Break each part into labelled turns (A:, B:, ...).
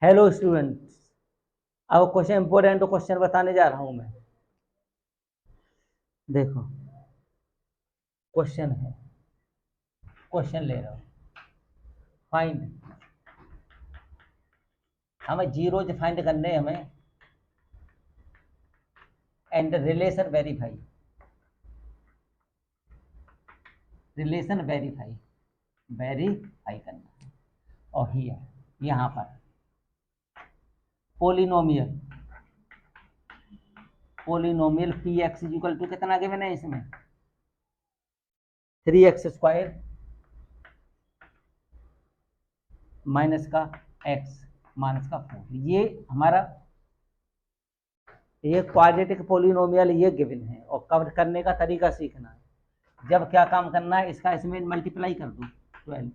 A: Hello students, अब question important question बताने जा रहा हूं मैं। देखो क्वेश्चन है, क्वेश्चन ले रहा हूं। फाइंड, हमें जीरोज फाइंड करने हैं हमें, and relation verify. Relation verify करना है। और हियर यहाँ पर polynomial p x equal to कितना गिवन है इसमें, 3x² माइनस का x माइनस का 4। ये हमारा ये क्वाड्रेटिक पोलिनोमियल ये गिवन है, और कवर करने का तरीका सीखना है। जब क्या काम करना है, इसका इसमें मल्टीप्लाई कर दो 12,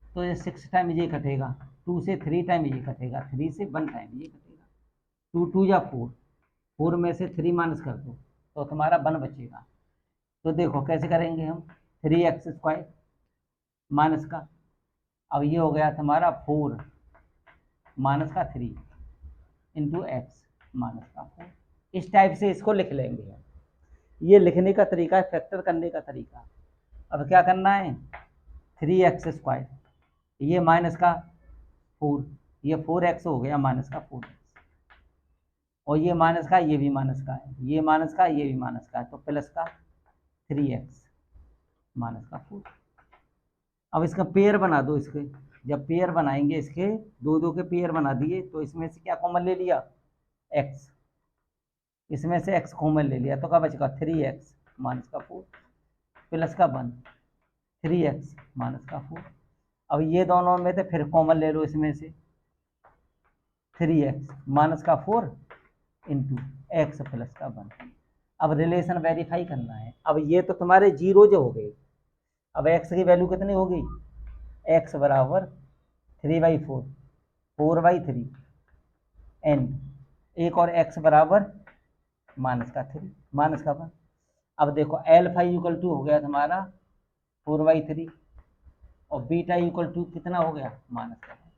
A: तो ये 6 टाइम ये कटेगा, 2 से 3 टाइम ये कटेगा, 3 से 1 टाइम ये कटेगा। 2 2 या 4, 4 में से 3 माइनस कर दो तो तुम्हारा 1 बचेगा। तो देखो कैसे करेंगे हम, 3x² माइनस का, अब ये हो गया तुम्हारा 4 माइनस का 3 इंटू एक्स माइनस का 4। इस टाइप से इसको लिख लेंगे हम। ये लिखने का तरीका है, फैक्टर करने का तरीका। अब क्या करना है, 3x², ये माइनस का 4, ये 4x हो गया माइनस का 4x, और ये माइनस का, ये भी माइनस का है, ये माइनस का, ये भी माइनस का है, तो प्लस का 3x माइनस का 4। अब इसका पेयर बना दो इसके। जब पेयर बनाएंगे इसके, दो दो के पेयर बना दिए, तो इसमें से क्या कॉमन ले लिया, x, इसमें से x कॉमन ले लिया, तो क्या बचेगा 3x माइनस का 4 प्लस का 1, 3x माइनस का 4। अब ये दोनों में से फिर कॉमन ले लो, इसमें से 3x माइनस का 4 इंटू एक्स प्लस का 1। अब रिलेशन वेरीफाई करना है। अब ये तो तुम्हारे जीरो जो हो गए। अब x की वैल्यू कितनी हो गई, x बराबर 3/4, 4/3 एंड एक और x बराबर माइनस का 3 माइनस का 1। अब देखो एल्फा इक्वल टू हो गया तुम्हारा 4/3, और बीटा इक्वल टू कितना हो गया, माइनस का 1।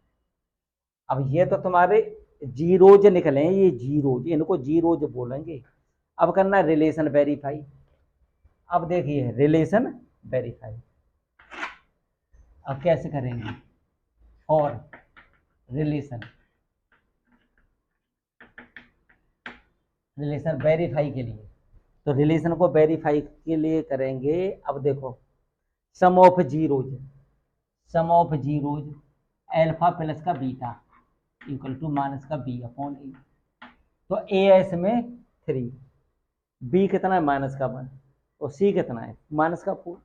A: अब ये तो तुम्हारे जीरोज निकले हैं, ये जीरोज, इनको जीरोज बोलेंगे। अब करना रिलेशन वेरीफाई। अब देखिए रिलेशन वेरीफाई अब कैसे करेंगे, और रिलेशन वेरीफाई के लिए, तो रिलेशन को वेरीफाई के लिए करेंगे। अब देखो सम ऑफ जीरोज एल्फा प्लस का बीटा इक्वल टू माइनस का बी अपॉन ए। तो ए है इसमें 3, बी कितना है माइनस का 1, और सी कितना है माइनस का 4।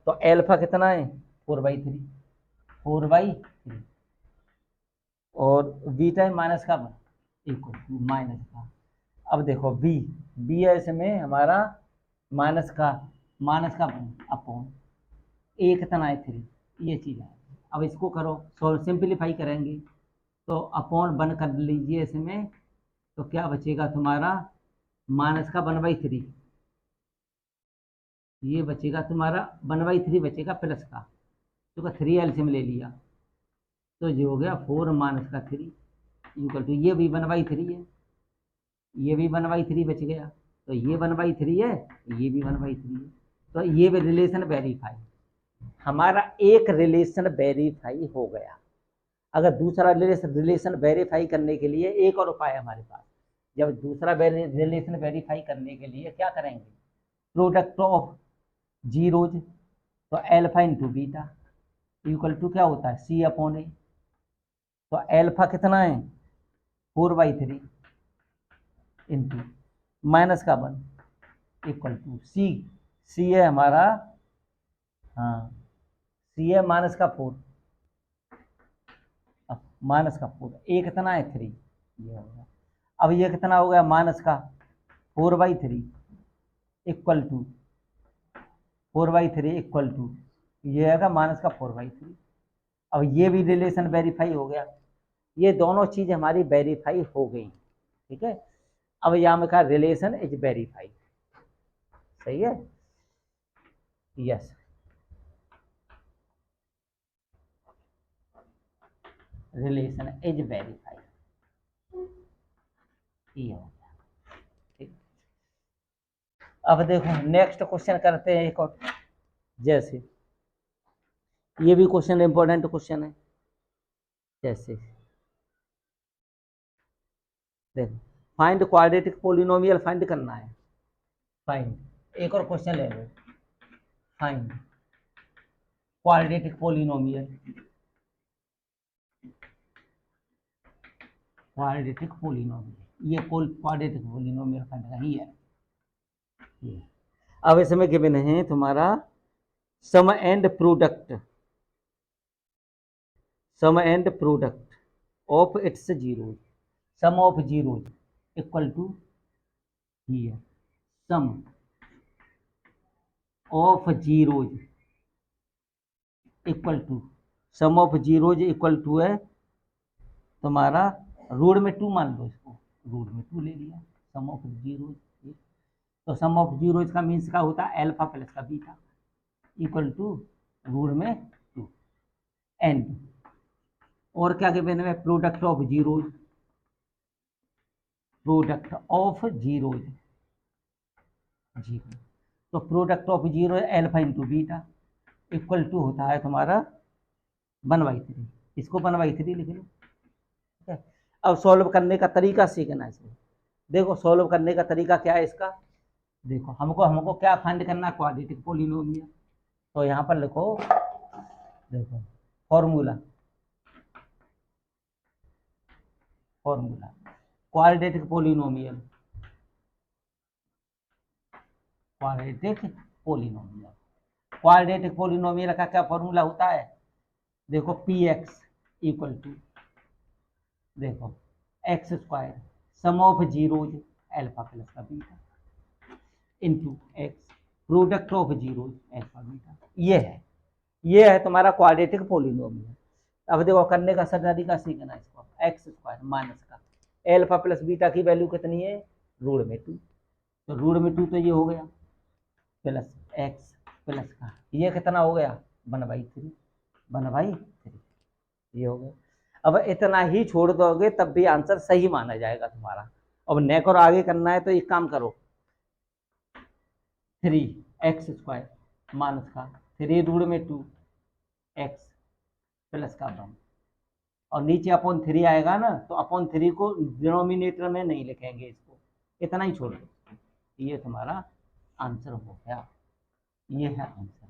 A: तो एल्फा कितना है 4/3, 4/3, और बीटा है माइनस का 1 इक्वल टू माइनस का। अब देखो बी है इसमें हमारा माइनस का 1 अपॉन ए कितना है 3, ये चीज़ है। अब इसको करो सॉल्व, सिंप्लीफाई करेंगे तो अपॉन 1 कर लीजिए इसमें, तो क्या बचेगा तुम्हारा माइनस का 1/3, ये बचेगा तुम्हारा 1/3 बचेगा प्लस का, तो 3 एलसीएम ले लिया, तो ये हो गया 4 माइनस का 3 इक्वल टू, ये भी 1/3 है, ये भी 1/3 बच गया, तो ये 1/3 है, ये भी 1/3 है। तो ये भी रिलेशन वेरीफाई, हमारा एक रिलेशन वेरीफाई हो गया। अगर दूसरा रिलेशन वेरीफाई करने के लिए एक और उपाय है हमारे पास। जब दूसरा रिलेशन वेरीफाई करने के लिए क्या करेंगे, प्रोडक्ट ऑफ जीरोज, तो alpha into beta equal to क्या होता है सी अपॉन ए। तो एल्फा कितना है 4/3 इंटू माइनस का 1 इक्वल टू सी है हमारा, हाँ सी है माइनस का 4, माइनस का 4, ए कितना है 3, ये हो गया। अब ये कितना हो गया माइनस का 4/3 इक्वल टू 4/3 इक्वल टू, ये आएगा माइनस का 4/3। अब ये भी रिलेशन वेरीफाई हो गया, ये दोनों चीज हमारी वेरीफाई हो गई, ठीक है। अब यहाँ में कहा रिलेशन इज वेरीफाई, सही है, यस। रिलेशन इज वेरीफाइड, ये हो गया। ठीक, अब देखो नेक्स्ट क्वेश्चन करते हैं एक और। जैसे ये भी क्वेश्चन इंपॉर्टेंट क्वेश्चन है। जैसे देखो फाइंड क्वाड्रेटिक पोलिनोमियल फाइंड करना है। फाइंड एक और क्वेश्चन ले लो, find quadratic polynomial, quadratic polynomial, ये क्वाड्रेटिक पोलिनोमियल फाइंड करना ही है ये। अब इसमें गिवन है तुम्हारा sum and product, sum and product of its zero, sum of zeros equal to here sum of zeros equal to, sum of zeros equal to है तुम्हारा रूट में 2 मान लो इसको, रूट में 2 ले लिया सम ऑफ जीरोज। तो सम ऑफ जीरोज का मीन्स क्या होता है, अल्फा प्लस का बीटा इक्वल टू रूट में 2 एंड, और क्या गिवन है, product of zeros, product of zeros zero, तो product of zero alpha into beta equal to होता है तुम्हारा 1/3, इसको 1/3 लिख लो। ठीक है, अब सॉल्व करने का तरीका सीखना है इसको। देखो सॉल्व करने का तरीका क्या है इसका, देखो हमको हमको क्या फाइंड करना है, क्वाड्रेटिक पोलिनोमियल। तो यहाँ पर लिखो, देखो formula, formula quadratic polynomial, quadratic polynomial, quadratic polynomial का क्या फॉर्मूला होता है, देखो पी एक्स इक्वल टू, देखो x square sum of zeros alpha plus का beta into x product of zeros alpha beta, ये है तुम्हारा क्वाड्रेटिक पोलिनोमियल। अब देखो करने का सर तरीका सीखना है इसको, एक्स स्क्वायर माइनस का अल्फा प्लस बीटा की वैल्यू कितनी है, रूट में 2, तो रूट में 2 तो ये हो गया प्लस एक्स प्लस का ये कितना हो गया 1/3, 1/3 ये हो गया। अब इतना ही छोड़ दोगे तब भी आंसर सही माना जाएगा तुम्हारा। अब नेक और आगे करना है तो एक काम करो, 3x² माइनस का 3 रूट में 2 x प्लस का 1, और नीचे अपॉन 3 आएगा ना, तो अपॉन 3 को डिनोमिनेटर में नहीं लिखेंगे, इसको इतना ही छोड़ दो, ये तुम्हारा आंसर हो गया, ये है आंसर।